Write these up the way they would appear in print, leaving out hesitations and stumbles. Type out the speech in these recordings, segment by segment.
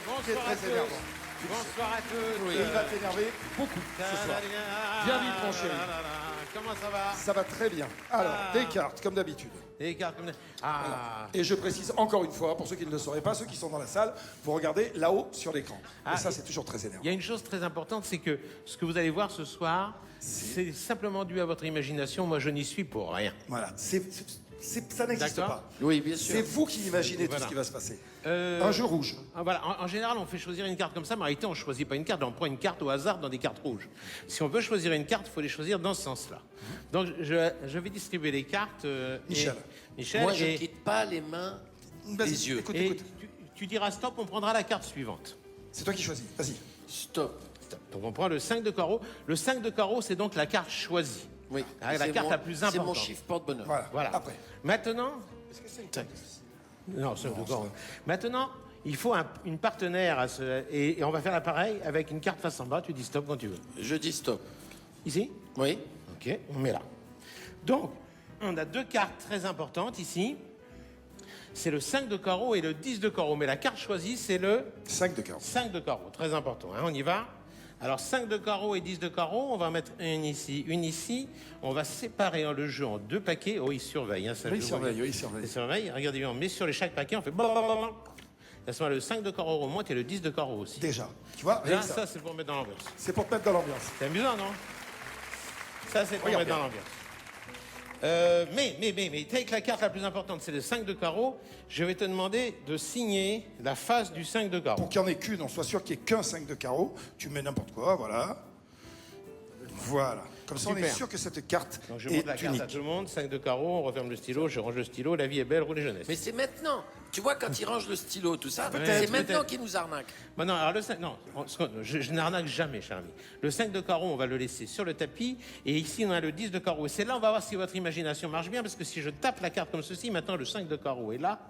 qui est Bonsoir à très tous. énervant. Bonsoir à tous. Et il va t'énerver beaucoup ce soir. Viens vite, mon chéri. Comment ça va? Ça va très bien. Alors, des cartes, comme d'habitude. Des cartes comme... Ah. Et je précise encore une fois, pour ceux qui ne le sauraient pas, ceux qui sont dans la salle, vous regardez là-haut sur l'écran. Et ça, c'est toujours très énervant. Il y a une chose très importante, c'est que ce que vous allez voir ce soir, c'est simplement dû à votre imagination. Moi, je n'y suis pour rien. Voilà, ça n'existe D'accord. pas. Oui, bien sûr. C'est vous qui imaginez tout Voilà. ce qui va se passer. Un jeu rouge. Voilà. En général, on fait choisir une carte comme ça, mais en réalité, on ne choisit pas une carte, on prend une carte au hasard dans des cartes rouges. Si on veut choisir une carte, il faut les choisir dans ce sens-là. Donc, je vais distribuer les cartes. Michel. Michel, Moi, je ne quitte pas les mains Vas-y, des yeux. écoute, et écoute. tu diras stop, on prendra la carte suivante. C'est toi qui choisis. Vas-y. Stop. Donc, on prend le 5 de carreau. Le 5 de carreau, c'est donc la carte choisie. Oui. La C'est carte la plus importante. C'est mon chiffre porte-bonheur. Voilà. Voilà. Après. Maintenant, Tac. non, c'est de carreau. Maintenant, il faut une partenaire et on va faire l'appareil avec une carte face en bas. Tu dis stop quand tu veux. Je dis stop. Ici. Oui. Ok, on met là. Donc, on a deux cartes très importantes ici. C'est le 5 de carreau et le 10 de carreau. Mais la carte choisie, c'est le 5 de cartes. 5 de carreau. Très important, hein, on y va. Alors, 5 de carreau et 10 de carreau, on va mettre une ici, une ici. On va séparer le jeu en deux paquets. Oh, il surveille. Hein, ça, Oui, il je surveille, vois. oui, il surveille. Il surveille. Regardez bien, on met sur chaque paquet, on fait blablabla. À ce moment-là, le 5 de carreau remonte et le 10 de carreau aussi. Déjà. Tu vois, Là, rien que ça. ça, c'est pour mettre dans l'ambiance. C'est pour te mettre dans l'ambiance. C'est amusant, non? Ça, c'est pour Regarde mettre dans bien. l'ambiance. Mais, avec la carte la plus importante, c'est le 5 de carreau. Je vais te demander de signer la face du 5 de carreau. Pour qu'il n'y en ait qu'une, on soit sûr qu'il n'y ait qu'un 5 de carreau, tu mets n'importe quoi, voilà. Voilà. Comme ça, on est Super. sûr que cette carte Donc, je montre la est carte à unique. tout le monde. 5 de carreau, on referme le stylo, je range le stylo. La vie est belle, roulez jeunesse. Mais c'est maintenant. Tu vois, quand il range le stylo, tout ça, Peut-être, c'est maintenant peut-être. qu'il nous arnaque. Bon, non, alors le 5, non, je n'arnaque jamais, cher ami. Le 5 de carreau, on va le laisser sur le tapis. Et ici, on a le 10 de carreau. Et c'est là, on va voir si votre imagination marche bien. Parce que si je tape la carte comme ceci, maintenant, le 5 de carreau est là.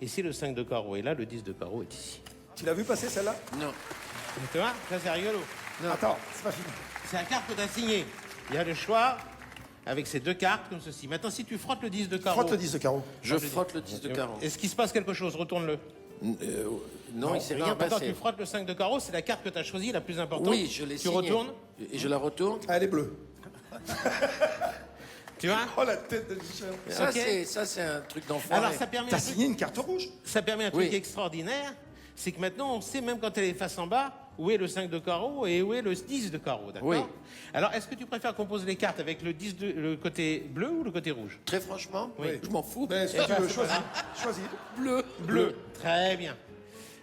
Et si le 5 de carreau est là, le 10 de carreau est ici. Tu l'as vu passer celle-là? Non. Tu vois, ça, c'est rigolo. Attends, c'est pas fini. C'est la carte que tu as signée. Il y a le choix avec ces deux cartes comme ceci. Maintenant, si tu frottes le 10 de carreau... Frotte le 10 de carreau. Je frotte le 10 de carreau. Est-ce qu'il se passe quelque chose? Retourne-le. Non, il s'est rien Maintenant, passé. tu frottes le 5 de carreau, c'est la carte que tu as choisie, la plus importante. Oui, je l'ai Tu signée. retournes, Et je la retourne. Ah, elle est bleue. tu vois. Oh, la tête de Michel. Ça, Ok. c'est un truc d'enfant. Alors, ça permet, T'as signé une carte rouge? ça permet un truc Oui. extraordinaire, c'est que maintenant, on sait même quand elle est face en bas, où est le 5 de carreau et où est le 10 de carreau, d'accord? Oui. Alors, est-ce que tu préfères qu'on pose les cartes avec le 10 le côté bleu ou le côté rouge? Très franchement, Oui. je m'en fous. Ben, si tu veux, choisis. Choisis. Bleu. Bleu. Très bien.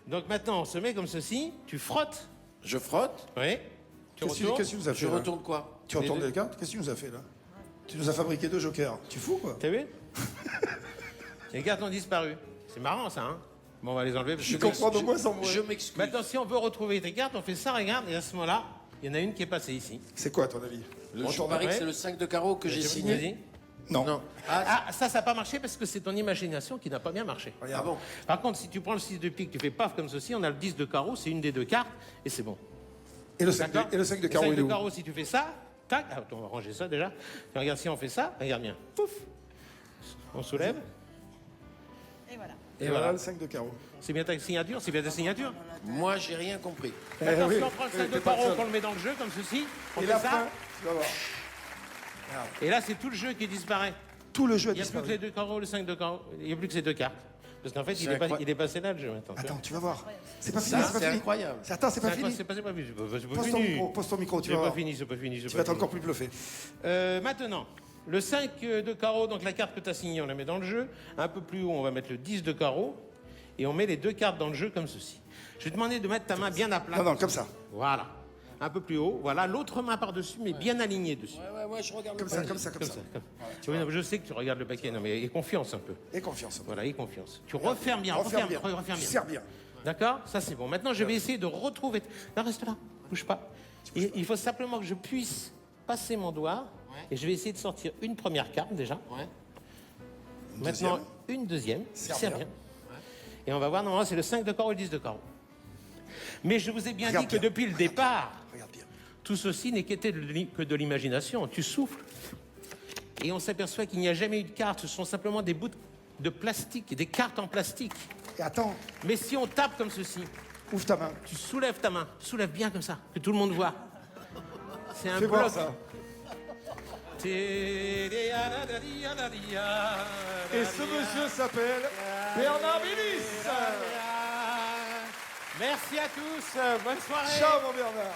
Donc maintenant, on se met comme ceci, tu frottes, Je frotte. oui, tu Qu'est-ce retournes. que tu nous as fait Je là retourne quoi? Tu retournes Les les cartes? Qu'est-ce que tu nous as fait là? Tu nous as fabriqué deux jokers. Tu fous quoi? T'as vu? Les cartes ont disparu. C'est marrant ça, hein? Bon, on va les enlever parce Je que... comprends de moins en moins. Je m'excuse. Maintenant, si on veut retrouver tes cartes, on fait ça, regarde, et à ce moment-là, il y en a une qui est passée ici. C'est quoi à ton avis? Je Retourne. parie que ouais. c'est le 5 de carreau que j'ai signé. Vas-y. Non. Non. Ah, Ah, ça n'a pas marché parce que c'est ton imagination qui n'a pas bien marché. ah Regarde. bon. Par contre, si tu prends le 6 de pique, tu fais paf comme ceci, on a le 10 de carreau, c'est une des deux cartes, et c'est bon. Et le 5 D'accord? de, et le 5 de Le carreau, 5 il est de où? carreau, si tu fais ça, tac, ah, on va ranger ça déjà. Tu regardes si on fait ça, regarde bien. Pouf. On soulève. Et voilà. Et voilà le 5 de carreau. C'est bien ta signature, c'est bien ta signature. Moi, j'ai rien compris. Maintenant, oui. si on prend le 5 de T'es pas carreau, seul. qu'on le met dans le jeu comme ceci, on Et fait la ça, fin, tu vas voir. et là, c'est tout le jeu qui disparaît. Tout le jeu a Il n'y a plus que disparu. les deux carreaux, le 5 de carreau. Il n'y a plus que ces deux cartes. Parce qu'en fait, il C'est est, pas- incroyable. il est passé là, le jeu, maintenant. tu vois. Attends, tu vas voir. C'est pas Ça, fini, c'est pas c'est fini. incroyable. Attends, c'est pas C'est fini. c'est pas fini, c'est pas Pose ton fini. micro, pose ton micro, tu C'est vas pas voir. fini, c'est pas fini. c'est Tu pas vas être fini. encore plus bluffé. Maintenant, le 5 de carreau, donc la carte que tu as signée, on la met dans le jeu. Un peu plus haut, on va mettre le 10 de carreau. Et on met les deux cartes dans le jeu comme ceci. Je vais te demander de mettre ta main bien à plat. Non, non, comme ça. Voilà. Un peu plus haut. Voilà. L'autre main par-dessus, mais bien alignée dessus. Ouais, je regarde Comme le ça, papier. comme ça, comme ça. Oui, non, je sais que tu regardes le paquet. Non, mais aie confiance un peu. Et confiance. Voilà, aie confiance. Tu refermes bien, Referme bien. referme Tu bien. serres bien. D'accord? Ça, c'est bon. Maintenant, je vais essayer de retrouver... Non, reste là. Bouge pas. Il faut simplement que je puisse passer mon doigt. Et je vais essayer de sortir une première carte, déjà. Ouais. Maintenant, une deuxième. Serre Serre bien. bien. Et on va voir, normalement, c'est le 5 de carreau et le 10 de carreau. Mais je vous ai bien Regarde dit que bien. depuis le départ, Regarde bien. tout ceci n'est qu'était que de l'imagination. Tu souffles. Et on s'aperçoit qu'il n'y a jamais eu de cartes. Ce sont simplement des bouts de plastique, des cartes en plastique. Et attends, Mais si on tape comme ceci, Ouvre ta main. Tu soulèves ta main. Soulève bien comme ça, que tout le monde voit. C'est un Fais bloc. voir ça. Et Et ce monsieur s'appelle Bernard Billis. Merci à tous. Bonne soirée. Ciao mon Bernard.